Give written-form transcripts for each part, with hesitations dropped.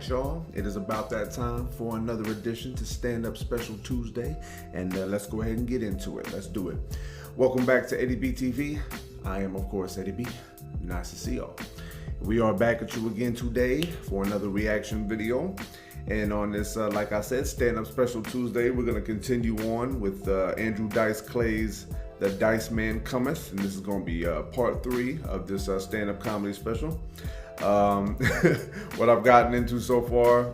relax, y'all. It is about that time for another edition to Stand Up Special Tuesday, and let's go ahead and get into it. Let's do it. Welcome back to Eddie B TV. I am, of course, Eddie B. Nice to see y'all. We are back at you again today for another reaction video. And on this, like I said, Stand Up Special Tuesday, we're going to continue on with Andrew Dice Clay's The Diceman Cometh. And this is going to be part 3 of this stand-up comedy special. What I've gotten into so far,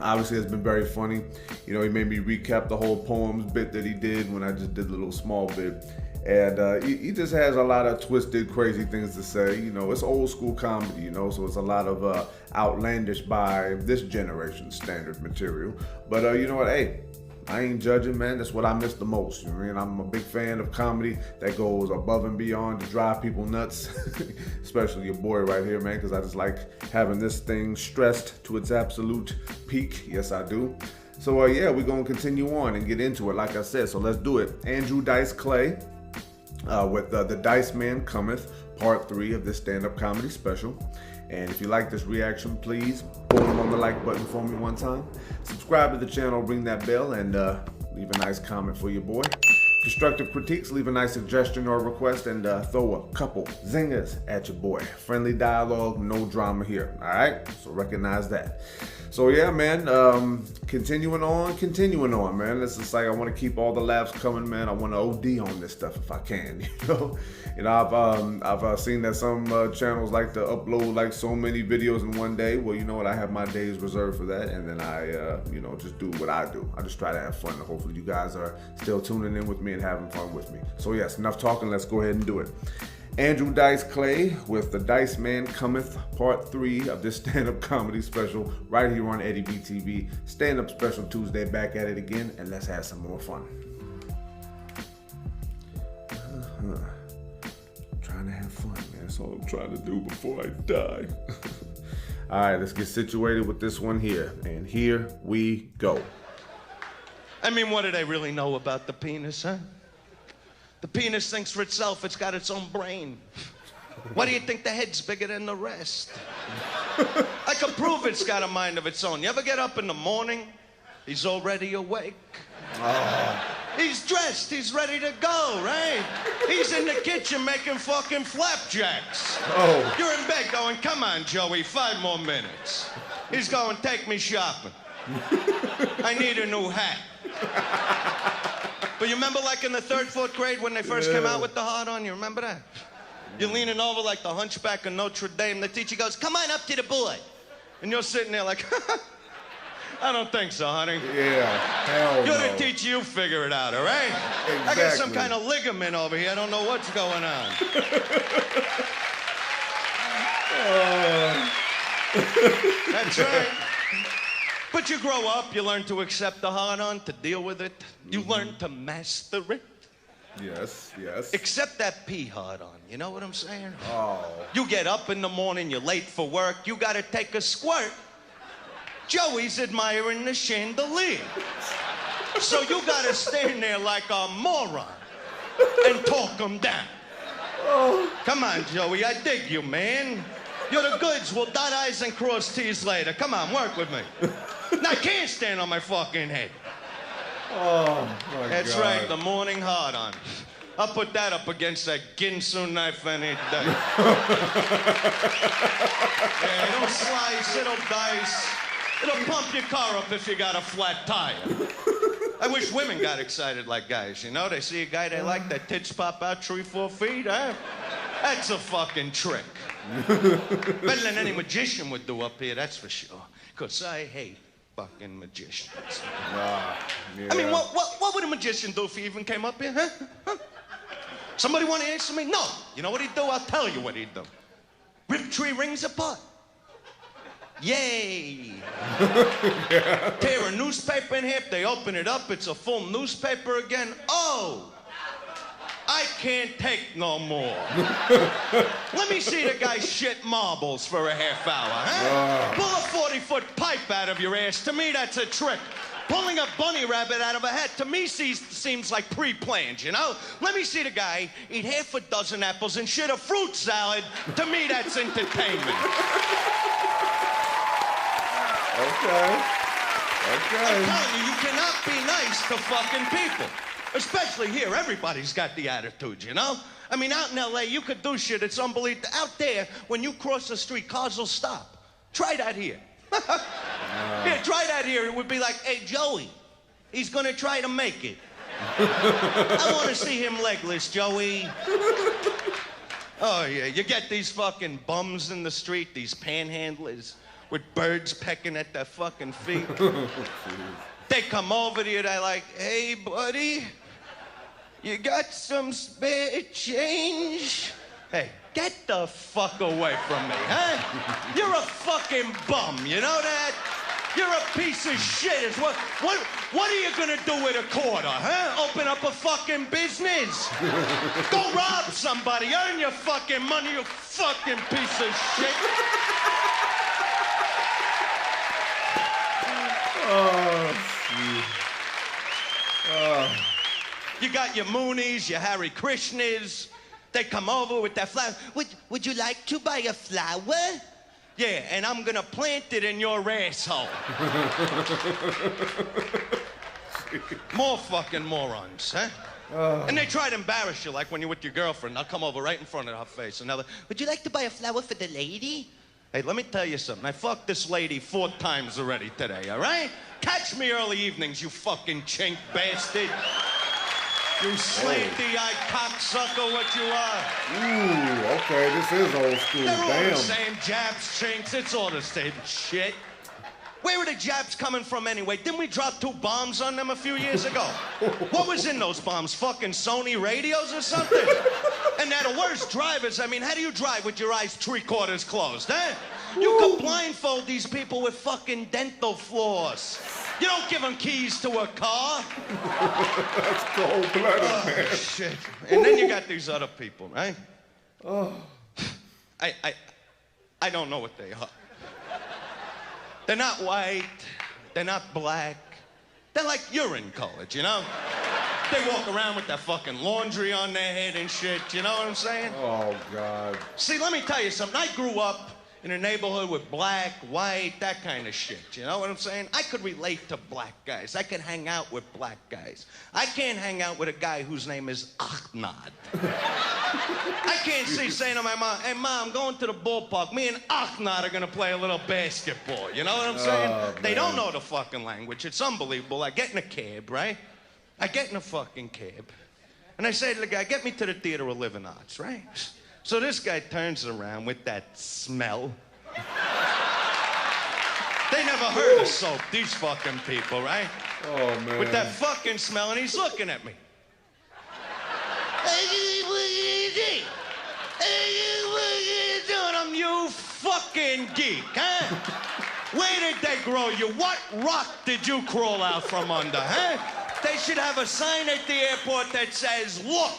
obviously has been very funny. You know, he made me recap the whole poems bit that he did when I just did a little small bit. And he just has a lot of twisted, crazy things to say. You know, it's old school comedy, you know, so it's a lot of outlandish by this generation's standard material. But you know what, hey, I ain't judging, man. That's what I miss the most. You know what I mean? I'm a big fan of comedy that goes above and beyond to drive people nuts, especially your boy right here, man, because I just like having this thing stressed to its absolute peak. Yes, I do. So, yeah, we're going to continue on and get into it, like I said. So let's do it. Andrew Dice Clay with The Diceman Cometh, part 3 of this stand-up comedy special. And if you like this reaction, please boom on the like button for me one time. Subscribe to the channel, ring that bell, and leave a nice comment for your boy. Constructive critiques, leave a nice suggestion or request, and throw a couple zingers at your boy. Friendly dialogue, no drama here, all right? So recognize that. So yeah, man, continuing on, man. This is like, I want to keep all the laughs coming, man. I want to OD on this stuff if I can, you know. I've seen that some channels like to upload like so many videos in one day. Well, you know what? I have my days reserved for that, and then I, you know, just do what I do. I just try to have fun. And hopefully, you guys are still tuning in with me and having fun with me. So yes, enough talking. Let's go ahead and do it. Andrew Dice Clay with The Diceman Cometh, part 3 of this stand-up comedy special right here on Eddie B TV. Stand-up Special Tuesday, back at it again, and let's have some more fun. I'm trying to have fun, man. That's all I'm trying to do before I die. All right, let's get situated with this one here, and here we go. I mean, what do they really know about the penis, huh? The penis thinks for itself, it's got its own brain. Why do you think the head's bigger than the rest? I can prove it's got a mind of its own. You ever get up in the morning, he's already awake. Oh. He's dressed, he's ready to go, right? He's in the kitchen making fucking flapjacks. Oh. You're in bed going, come on, Joey, 5 more minutes. He's going, take me shopping. I need a new hat. But you remember like in the 3rd, 4th grade when they first came out with the hard-on? You remember that? You're leaning over like the hunchback of Notre Dame. The teacher goes, come on up to the boy. And you're sitting there like, I don't think so, honey. Yeah, hell You're no. the teacher, you figure it out, all right? Exactly. I got some kind of ligament over here. I don't know what's going on. That's right. But you grow up, you learn to accept the hard-on, to deal with it. You learn to master it. Yes, yes. Except that pee hard-on, you know what I'm saying? Oh. You get up in the morning, you're late for work, you gotta take a squirt. Joey's admiring the chandelier. So you gotta stand there like a moron and talk him down. Oh. Come on, Joey, I dig you, man. You're the goods. We'll dot I's and cross T's later. Come on, work with me. Now, I can't stand on my fucking head. Oh, my That's God. right, the morning hard-on. I'll put that up against that Ginsu knife any day. Yeah, it'll slice, it'll dice. It'll pump your car up if you got a flat tire. I wish women got excited like guys, you know? They see a guy they like, their tits pop out 3-4 feet, huh? That's a fucking trick. Better than any magician would do up here, that's for sure. Because I hate fucking magicians. Yeah. I mean, what would a magician do if he even came up here, huh? Somebody want to answer me? No. You know what he'd do? I'll tell you what he'd do. Rip tree rings apart. Yay. Yeah. Tear a newspaper in half, they open it up, it's a full newspaper again. Oh, I can't take no more. Let me see the guy shit marbles for a half hour, huh? Pull a 40-foot pipe out of your ass. To me, that's a trick. Pulling a bunny rabbit out of a hat, to me, seems like pre-planned, you know? Let me see the guy eat half a dozen apples and shit a fruit salad. To me, that's entertainment. Okay. I'm telling you, you cannot be nice to fucking people. Especially here, everybody's got the attitude, you know? I mean, out in L.A., you could do shit, it's unbelievable. Out there, when you cross the street, cars will stop. Try that here. Yeah, try that here. It would be like, hey, Joey, he's gonna try to make it. I want to see him legless, Joey. Oh, yeah, you get these fucking bums in the street, these panhandlers with birds pecking at their fucking feet. They come over to you, they're like, hey, buddy, you got some spare change? Hey, get the fuck away from me, huh? You're a fucking bum, you know that? You're a piece of shit. What are you gonna do with a quarter, huh? Open up a fucking business? Go rob somebody, earn your fucking money, you fucking piece of shit. You got your Moonies, your Hare Krishnas. They come over with that flower. Would you like to buy a flower? Yeah, and I'm gonna plant it in your asshole. More fucking morons, huh? And they try to embarrass you, like when you're with your girlfriend. They'll come over right in front of her face and they'll, would you like to buy a flower for the lady? Hey, let me tell you something. I fucked this lady 4 times already today, all right? Catch me early evenings, you fucking chink bastard. You slanty-eyed cocksucker, what you are. Ooh, okay, this is old school. They're all Damn. the same, Japs, chinks, it's all the same shit. Where were the Japs coming from anyway? Didn't we drop 2 bombs on them a few years ago? What was in those bombs? Fucking Sony radios or something? And they're the worst drivers. I mean, how do you drive with your eyes 3/4 closed, huh? You could blindfold these people with fucking dental floss. You don't give them keys to a car. That's cold-blooded, man. Shit. And then you got these other people, right? Oh. I don't know what they are. They're not white. They're not black. They're like urine colored, you know? They walk around with that fucking laundry on their head and shit, you know what I'm saying? Oh, God. See, let me tell you something. I grew up in a neighborhood with black, white, that kind of shit. You know what I'm saying? I could relate to black guys. I can hang out with black guys. I can't hang out with a guy whose name is Ahmad. I can't see saying to my mom, hey, Mom, I'm going to the ballpark. Me and Ahmad are going to play a little basketball. You know what I'm saying? They don't know the fucking language. It's unbelievable. I get in a cab, right? I get in a fucking cab. And I say to the guy, get me to the Theater of Living Arts, right? So this guy turns around with that smell. They never heard of soap, these fucking people, right? Oh, man. With that fucking smell, and he's looking at me. Hey, what you doing? Hey, what you doing? I'm you fucking geek, huh? Where did they grow you? What rock did you crawl out from under, huh? They should have a sign at the airport that says, look,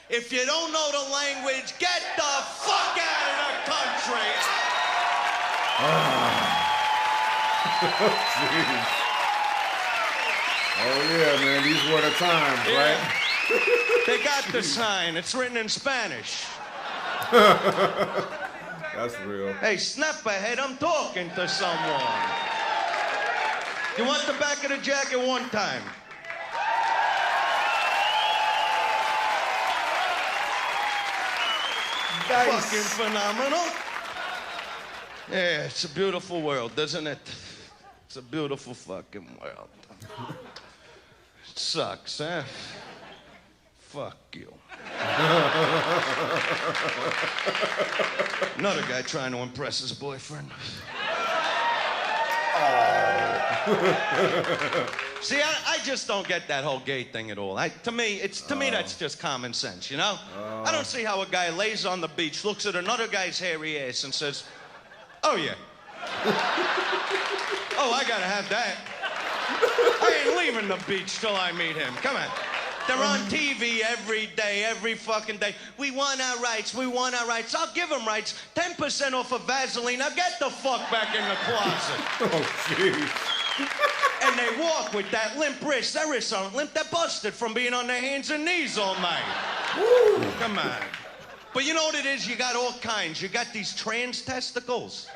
if you don't know the language, get the fuck out of the country. Jeez. Oh, yeah, man. These were the times, Yeah. right? They got the sign. It's written in Spanish. That's real. Hey, snap ahead. I'm talking to someone. You want the back of the jacket one time? Nice. Fucking phenomenal. Yeah, it's a beautiful world, isn't it? It's a beautiful fucking world. It sucks, huh? Fuck you. Another guy trying to impress his boyfriend. See, I just don't get that whole gay thing at all. To me, that's just common sense, you know? I don't see how a guy lays on the beach, looks at another guy's hairy ass and says, oh, yeah. Oh, I gotta have that. I ain't leaving the beach till I meet him. Come on. They're on TV every day, every fucking day. We want our rights, we want our rights. I'll give them rights. 10% off of Vaseline. Now get the fuck back in the closet. Oh, jeez. And they walk with that limp wrist. Their wrists aren't limp, they're busted from being on their hands and knees all night. Woo. Come on. But you know what it is? You got all kinds. You got these trans testicles.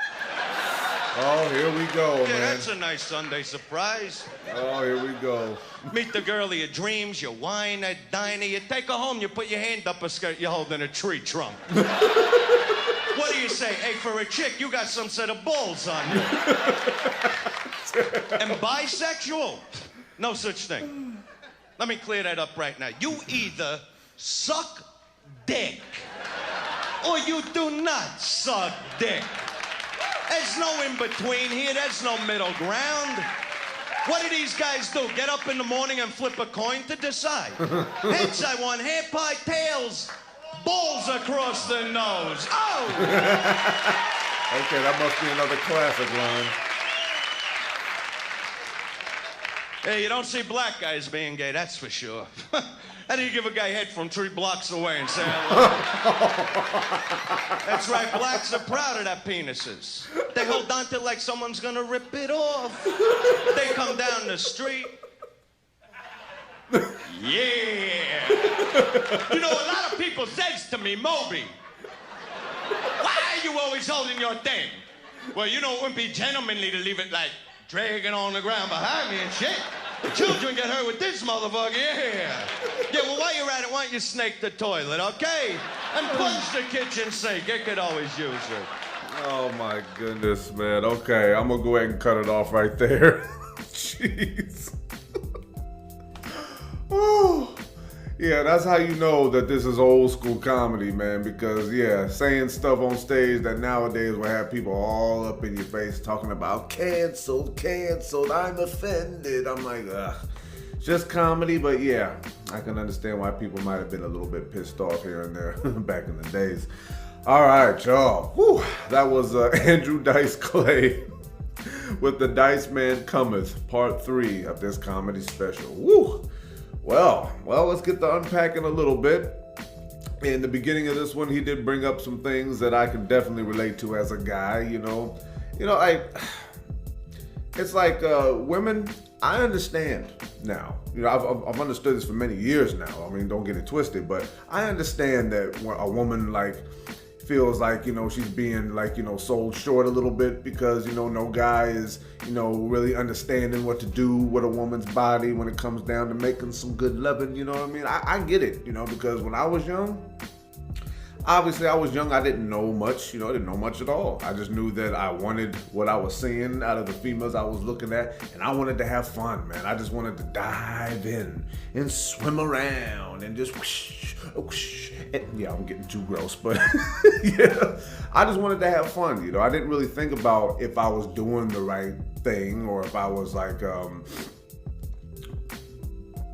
Oh, here we go, Yeah, man. that's a nice Sunday surprise. Oh, here we go. Meet the girl of your dreams, you wine at diner, you take her home, you put your hand up her skirt, you're holding a tree trunk. What do you say? Hey, for a chick, you got some set of balls on you. And bisexual? No such thing. Let me clear that up right now. You either suck dick or you do not suck dick. There's no in between here. There's no middle ground. What do these guys do? Get up in the morning and flip a coin to decide. Heads, I want hair pie. Tails, balls across the nose. Oh! Okay, that must be another classic line. Hey, you don't see black guys being gay, that's for sure. How do you give a guy head from 3 blocks away and say hello? That's right, blacks are proud of their penises. They hold on to it like someone's gonna rip it off. They come down the street. Yeah. You know, a lot of people says to me, Moby, why are you always holding your thing? Well, you know, it wouldn't be gentlemanly to leave it like dragging on the ground behind me and shit. The children get hurt with this motherfucker, yeah. Yeah, well, while you're at it, why don't you snake the toilet, okay? And plunge the kitchen sink. You could always use it. Oh my goodness, man. Okay, I'm gonna go ahead and cut it off right there. Jeez. Oh. Yeah, that's how you know that this is old school comedy, man, because, yeah, saying stuff on stage that nowadays will have people all up in your face talking about canceled, I'm offended. I'm like, ugh. Just comedy, but yeah, I can understand why people might have been a little bit pissed off here and there back in the days. All right, y'all. Whew. That was Andrew Dice Clay with the Diceman Cometh, part 3 of this comedy special. Woo! Well, let's get to unpacking a little bit. In the beginning of this one, he did bring up some things that I can definitely relate to as a guy, it's like women, I understand now. I've understood this for many years now. I mean, don't get it twisted, but I understand that when a woman feels like, she's being sold short a little bit because, no guy is, really understanding what to do with a woman's body when it comes down to making some good loving, you know what I mean? I get it, because when I was young, obviously I was young, I didn't know much, I didn't know much at all. I just knew that I wanted what I was seeing out of the females I was looking at, and I wanted to have fun, man. I just wanted to dive in and swim around and just whoosh, whoosh. And, yeah, I'm getting too gross, but yeah, I just wanted to have fun, I didn't really think about if I was doing the right thing or if I was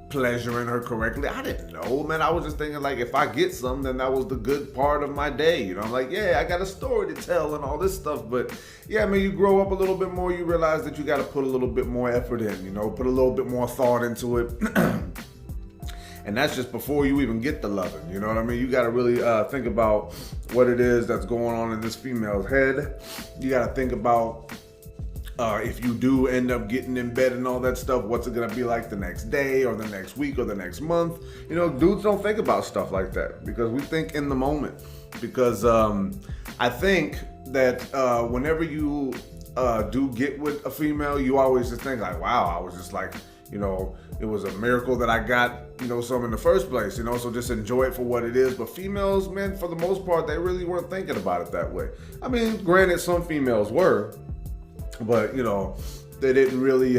pleasuring her correctly. I didn't know, man. I was just thinking if I get some, then that was the good part of my day. I'm like, yeah, I got a story to tell and all this stuff. But yeah, man, you grow up a little bit more, you realize that you got to put a little bit more effort in, put a little bit more thought into it. And that's just before you even get the loving, you know what I mean? You got to really think about what it is that's going on in this female's head. You got to think about if you do end up getting in bed and all that stuff, what's it going to be like the next day or the next week or the next month? Dudes don't think about stuff like that because we think in the moment. Because I think that whenever you do get with a female, you always just think wow, I was just it was a miracle that I got, some in the first place, so just enjoy it for what it is. But females, man, for the most part, they really weren't thinking about it that way. I mean, granted, some females were, but, they didn't really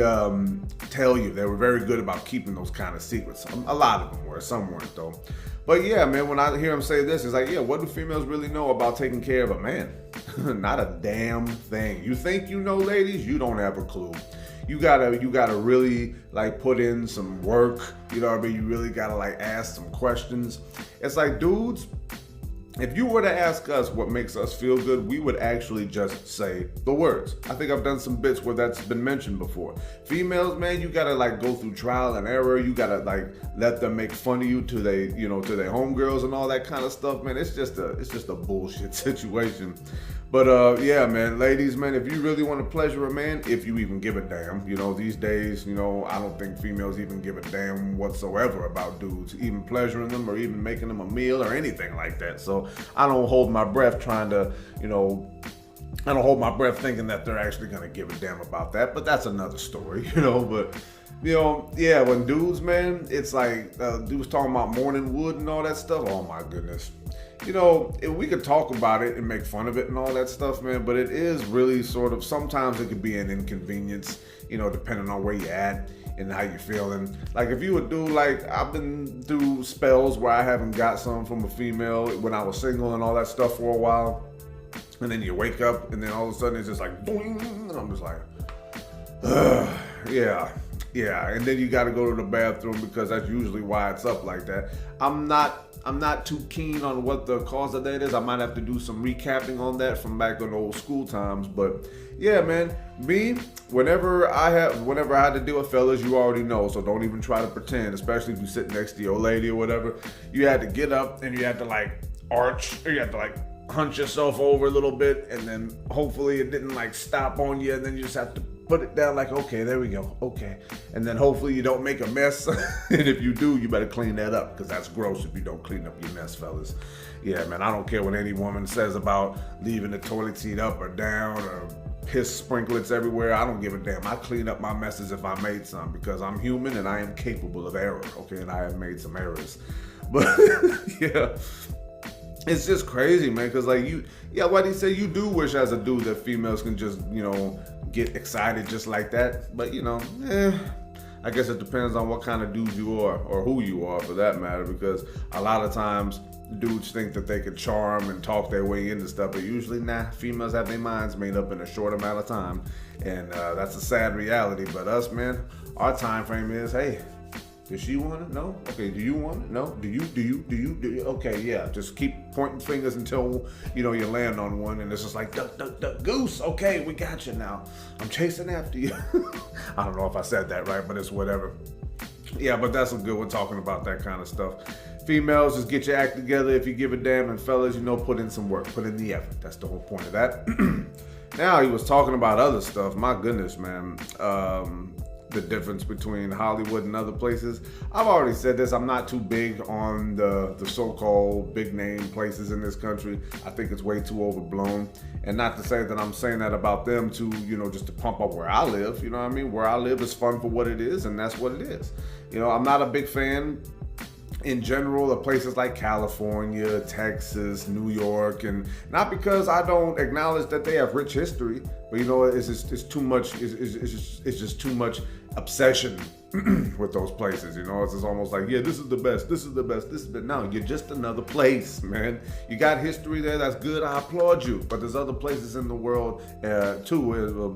tell you. They were very good about keeping those kind of secrets. A lot of them were, some weren't though. But yeah, man, when I hear him say this, it's what do females really know about taking care of a man? Not a damn thing. You think you know, ladies? You don't have a clue. You gotta really put in some work. You know what I mean? You really gotta ask some questions. It's dudes, if you were to ask us what makes us feel good, we would actually just say the words. I think I've done some bits where that's been mentioned before. Females, man, you gotta go through trial and error. You gotta let them make fun of you to they, to their homegirls and all that kind of stuff, man. It's just a bullshit situation. But yeah, man, ladies, man, if you really want to pleasure a man, if you even give a damn, these days, I don't think females even give a damn whatsoever about dudes even pleasuring them or even making them a meal or anything like that. So I don't hold my breath trying to, I don't hold my breath thinking that they're actually gonna give a damn about that, but that's another story, you know. But yeah, when dudes, man, it's like dudes talking about morning wood and all that stuff. Oh my goodness, if we could talk about it and make fun of it and all that stuff, man, but it is really sort of, sometimes it could be an inconvenience, depending on where you're at and how you're feeling. Like if you would do, like, I've been through spells where I haven't got some from a female when I was single and all that stuff for a while. And then you wake up and then all of a sudden it's just like, boing, and I'm just like, yeah. And then you got to go to the bathroom because that's usually why it's up like that. I'm not too keen on what the cause of that is. I might have to do some recapping on that from back in old school times. But yeah, man, whenever I had to deal with fellas, you already know. So don't even try to pretend, especially if you sit next to your lady or whatever. You had to get up and you had to like arch, or you had to like hunch yourself over a little bit, and then hopefully it didn't like stop on you, and then you just have to put it down like, okay, there we go, okay. And then hopefully you don't make a mess. And if you do, you better clean that up, because that's gross if you don't clean up your mess, fellas. Yeah, man, I don't care what any woman says about leaving the toilet seat up or down or piss sprinklets everywhere. I don't give a damn. I clean up my messes if I made some, because I'm human and I am capable of error, okay? And I have made some errors. But yeah. It's just crazy, man, because like what he said, you do wish as a dude that females can just, get excited just like that. But, I guess it depends on what kind of dude you are, or who you are for that matter, because a lot of times dudes think that they can charm and talk their way into stuff, but usually, females have their minds made up in a short amount of time, and that's a sad reality. But us, man, our time frame is, hey, does she want it? No? Okay, do you want it? No? Do you? Okay, yeah. Just keep pointing fingers until, you land on one, and it's just like, duck, duck, duck, goose. Okay, we got you now. I'm chasing after you. I don't know if I said that right, but it's whatever. Yeah, but that's a good one, talking about that kind of stuff. Females, just get your act together if you give a damn, and fellas, put in some work, put in the effort. That's the whole point of that. Now, he was talking about other stuff. My goodness, man. The difference between Hollywood and other places. I've already said this. I'm not too big on the so-called big name places in this country. I think it's way too overblown. And not to say that I'm saying that about them to, just to pump up where I live. You know what I mean? Where I live is fun for what it is, and that's what it is. I'm not a big fan in general of places like California, Texas, New York, and not because I don't acknowledge that they have rich history, but it's too much. It's just too much obsession with those places. It's just almost like, yeah, this is the best. This is the best. This is the no. You're just another place, man. You got history there. That's good. I applaud you. But there's other places in the world too.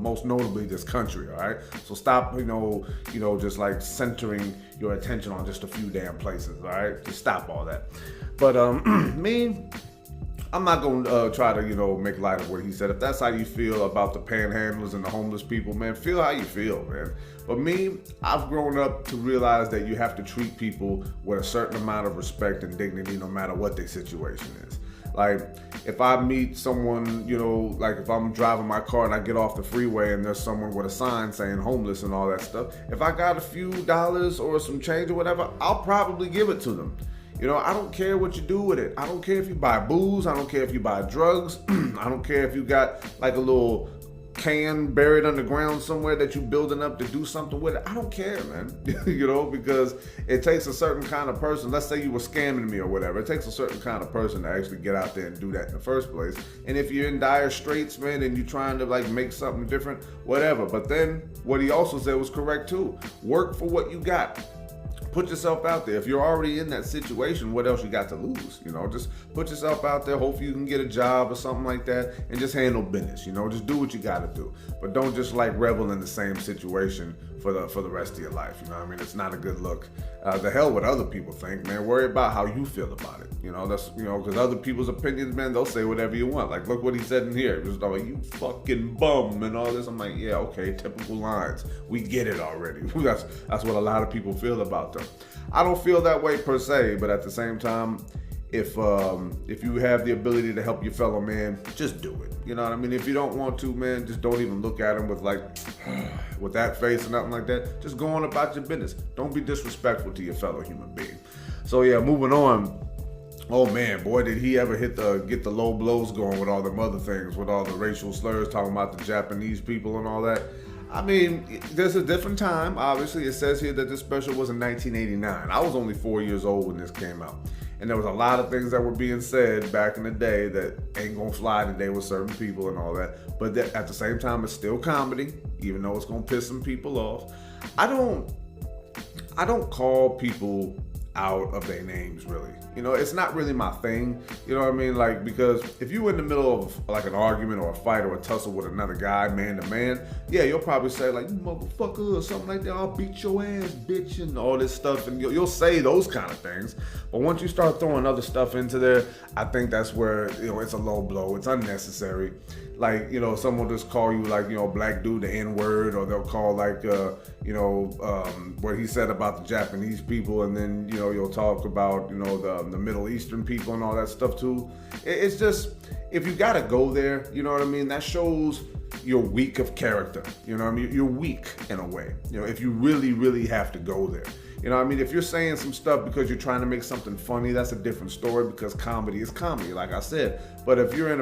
Most notably this country. All right. So stop. Just like centering your attention on just a few damn places. All right. Just stop all that. But I'm not going to try to, make light of what he said. If that's how you feel about the panhandlers and the homeless people, man, feel how you feel, man. But me, I've grown up to realize that you have to treat people with a certain amount of respect and dignity no matter what their situation is. Like, if I meet someone, like if I'm driving my car and I get off the freeway and there's someone with a sign saying homeless and all that stuff, if I got a few dollars or some change or whatever, I'll probably give it to them. I don't care what you do with it. I don't care if you buy booze. I don't care if you buy drugs. I don't care if you got like a little can buried underground somewhere that you building up to do something with it. I don't care, man. Because it takes a certain kind of person. Let's say you were scamming me or whatever. It takes a certain kind of person to actually get out there and do that in the first place. And if you're in dire straits, man, and you're trying to like make something different, whatever. But then what he also said was correct too. Work for what you got. Put yourself out there. If you're already in that situation, what else you got to lose? Just put yourself out there. Hopefully you can get a job or something like that, and just handle business. Just do what you got to do, but don't just like revel in the same situation for the rest of your life. It's not a good look. The hell what other people think, man. Worry about how you feel about it. That's because other people's opinions, man, they'll say whatever you want. Like, look what he said in here. It was like, you fucking bum and all this. I'm like, yeah, okay, typical lines. We get it already. That's what a lot of people feel about them. I don't feel that way per se, but at the same time, if you have the ability to help your fellow man, just do it. You know what I mean? If you don't want to, man, just don't even look at him with like, with that face or nothing like that. Just go on about your business. Don't be disrespectful to your fellow human being. So yeah, moving on. Oh man, boy, did he ever get the low blows going with all them other things, with all the racial slurs, talking about the Japanese people and all that. I mean, there's a different time. Obviously, it says here that this special was in 1989. I was only 4 years old when this came out. And there was a lot of things that were being said back in the day that ain't gonna fly today with certain people and all that. But that, at the same time, it's still comedy, even though it's gonna piss some people off. I don't call people out of their names, really. You know, it's not really my thing. You know what I mean? Like, because if you're in the middle of like an argument or a fight or a tussle with another guy, man to man, yeah, you'll probably say like, you motherfucker or something like that. I'll beat your ass, bitch, and all this stuff. And you'll say those kind of things. But once you start throwing other stuff into there, I think that's where, you know, it's a low blow. It's unnecessary. Like, you know, someone will just call you like, you know, black dude the N-word, or they'll call like, you know, what he said about the Japanese people, and then, you know, you'll talk about, you know, the Middle Eastern people and all that stuff too. It's just, if you gotta go there, you know what I mean, that shows you're weak of character. You know what I mean? You're weak in a way, you know, if you really, really have to go there. You know what I mean? If you're saying some stuff because you're trying to make something funny, that's a different story, because comedy is comedy, like I said. But if you're in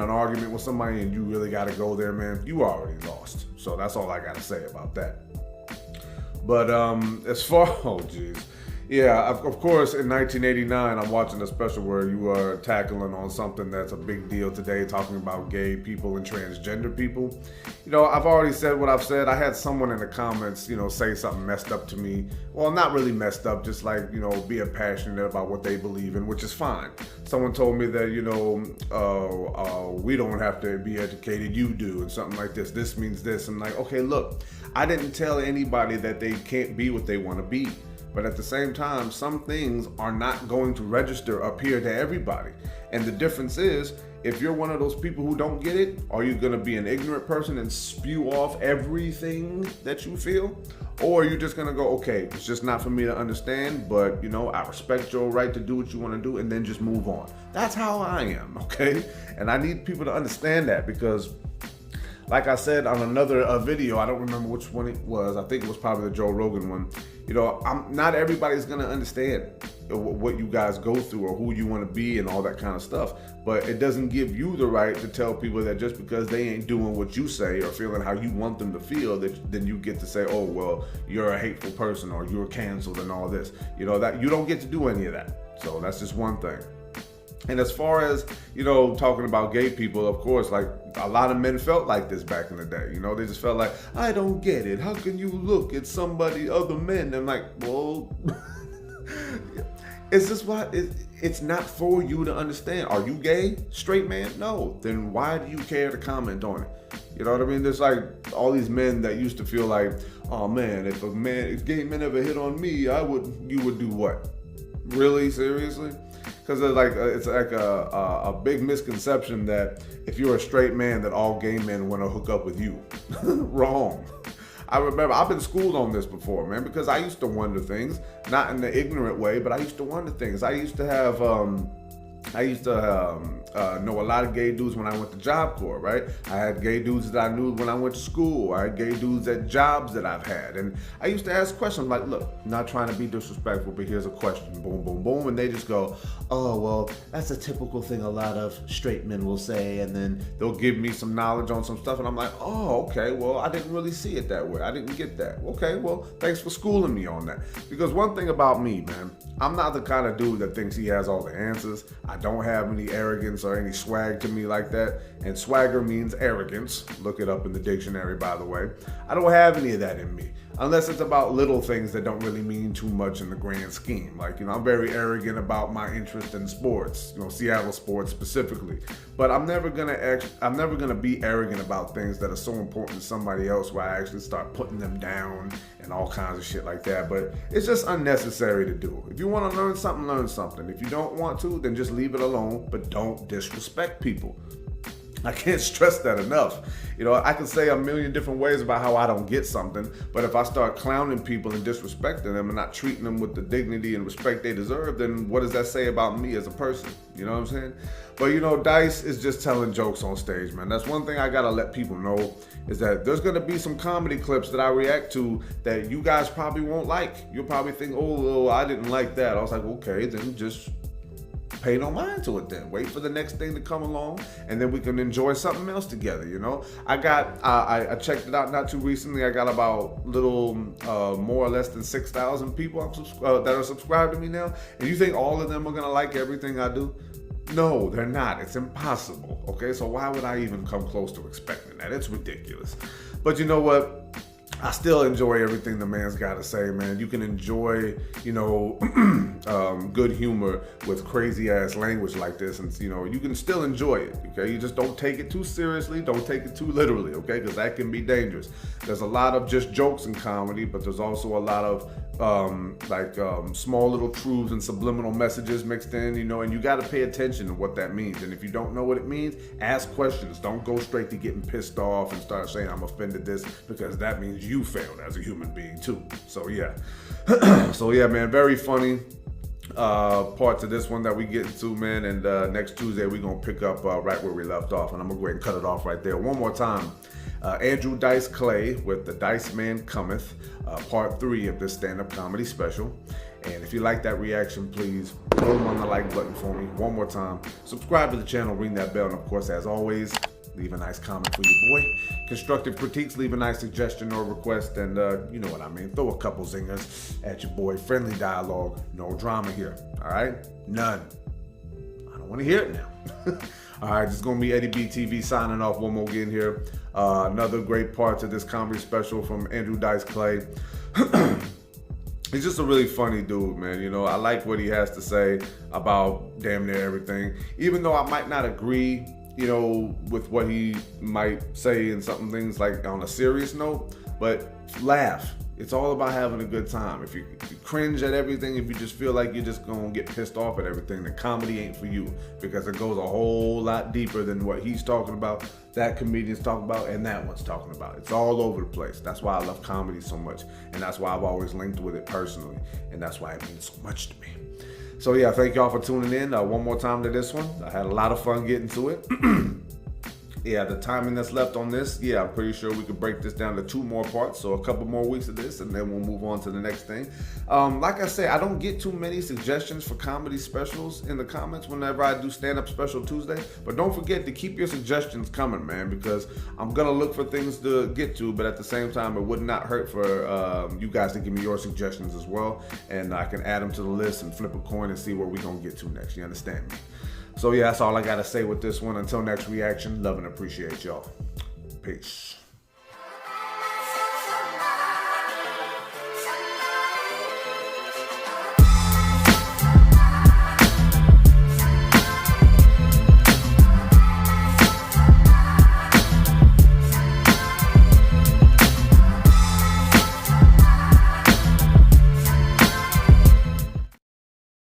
an argument with somebody and you really got to go there, man, you already lost. So that's all I got to say about that. But as far, oh geez. Yeah, of course, in 1989, I'm watching a special where you are tackling on something that's a big deal today, talking about gay people and transgender people. You know, I've already said what I've said. I had someone in the comments, you know, say something messed up to me. Well, not really messed up, just like, you know, being passionate about what they believe in, which is fine. Someone told me that, you know, we don't have to be educated, you do, and something like this. This means this. I'm like, okay, look, I didn't tell anybody that they can't be what they want to be. But at the same time, some things are not going to register up here to everybody. And the difference is, if you're one of those people who don't get it, are you going to be an ignorant person and spew off everything that you feel? Or are you just going to go, okay, it's just not for me to understand, but, you know, I respect your right to do what you want to do, and then just move on. That's how I am, okay? And I need people to understand that, because like I said on another video, I don't remember which one it was. I think it was probably the Joe Rogan one. You know, not everybody's gonna understand what you guys go through or who you want to be and all that kind of stuff. But it doesn't give you the right to tell people that just because they ain't doing what you say or feeling how you want them to feel, that then you get to say, oh, well, you're a hateful person or you're canceled and all this. You know, that you don't get to do any of that. So that's just one thing. And as far as, you know, talking about gay people, of course, like a lot of men felt like this back in the day. You know, they just felt like, I don't get it. How can you look at somebody, other men? I'm like, well, it's just what it's not for you to understand. Are you gay? Straight man? No. Then why do you care to comment on it? You know what I mean? There's like all these men that used to feel like, oh man, if gay men ever hit on me, you would do what? Really? Seriously? Because it's like a big misconception that if you're a straight man, that all gay men want to hook up with you. Wrong. I remember, I've been schooled on this before, man, because I used to wonder things, not in the ignorant way, but I used to wonder things. I used to know a lot of gay dudes when I went to Job Corps, right? I had gay dudes that I knew when I went to school. I had gay dudes at jobs that I've had. And I used to ask questions like, look, I'm not trying to be disrespectful, but here's a question. Boom, boom, boom. And they just go, oh, well, that's a typical thing a lot of straight men will say. And then they'll give me some knowledge on some stuff. And I'm like, oh, okay, well, I didn't really see it that way. I didn't get that. Okay, well, thanks for schooling me on that. Because one thing about me, man, I'm not the kind of dude that thinks he has all the answers. I don't have any arrogance or any swag to me like that. And swagger means arrogance. Look it up in the dictionary, by the way. I don't have any of that in me. Unless it's about little things that don't really mean too much in the grand scheme. Like, you know, I'm very arrogant about my interest in sports, you know, Seattle sports specifically. But I'm never gonna be arrogant about things that are so important to somebody else where I actually start putting them down and all kinds of shit like that. But it's just unnecessary to do. If you want to learn something, learn something. If you don't want to, then just leave it alone, but don't disrespect people. I can't stress that enough. You know, I can say a million different ways about how I don't get something, but if I start clowning people and disrespecting them and not treating them with the dignity and respect they deserve, then what does that say about me as a person? You know what I'm saying? But, you know, Dice is just telling jokes on stage, man. That's one thing I gotta let people know, is that there's gonna be some comedy clips that I react to that you guys probably won't like. You'll probably think, oh, I didn't like that. I was like, okay, then just pay no mind to it then. Wait for the next thing to come along, and then we can enjoy something else together, you know? I checked it out not too recently. I got about little more or less than 6,000 people that are subscribed to me now. And you think all of them are gonna like everything I do? No, they're not. It's impossible, okay? So why would I even come close to expecting that? It's ridiculous. But you know what? I still enjoy everything the man's got to say, man. You can enjoy, you know, good humor with crazy ass language like this, and you know, you can still enjoy it. Okay, you just don't take it too seriously, don't take it too literally, okay? Because that can be dangerous. There's a lot of just jokes in comedy, but there's also a lot of small little truths and subliminal messages mixed in, you know, and you got to pay attention to what that means. And if you don't know what it means, ask questions. Don't go straight to getting pissed off and start saying I'm offended this, because that means you failed as a human being too. So yeah. So yeah, man, very funny part to this one that we get into, man. And next Tuesday we're gonna pick up right where we left off, and I'm gonna go ahead and cut it off right there one more time. Andrew Dice Clay with the Diceman Cometh, part 3 of this stand-up comedy special. And if you like that reaction, please throw them on the like button for me one more time. Subscribe to the channel, ring that bell, and of course, as always, leave a nice comment for your boy. Constructive critiques, leave a nice suggestion or request, and you know what I mean. Throw a couple zingers at your boy. Friendly dialogue, no drama here. All right, none. I don't want to hear it now. All right, it's gonna be Eddie B TV signing off one more again here. Another great part to this comedy special from Andrew Dice Clay. He's just a really funny dude, man. You know, I like what he has to say about damn near everything. Even though I might not agree, you know, with what he might say and some things like on a serious note, but laugh. It's all about having a good time. If you cringe at everything, if you just feel like you're just gonna get pissed off at everything, then comedy ain't for you, because it goes a whole lot deeper than what he's talking about, that comedian's talking about, and that one's talking about. It's all over the place. That's why I love comedy so much, and that's why I've always linked with it personally, and that's why it means so much to me. So yeah, thank y'all for tuning in one more time to this one. I had a lot of fun getting to it. Yeah, the timing that's left on this, yeah, I'm pretty sure we could break this down to 2 more parts, so a couple more weeks of this, and then we'll move on to the next thing. Like I say, I don't get too many suggestions for comedy specials in the comments whenever I do stand-up special Tuesday, but don't forget to keep your suggestions coming, man, because I'm gonna look for things to get to, but at the same time, it would not hurt for you guys to give me your suggestions as well, and I can add them to the list and flip a coin and see where we're gonna get to next. You understand me? So yeah, that's all I gotta say with this one. Until next reaction, love and appreciate y'all. Peace.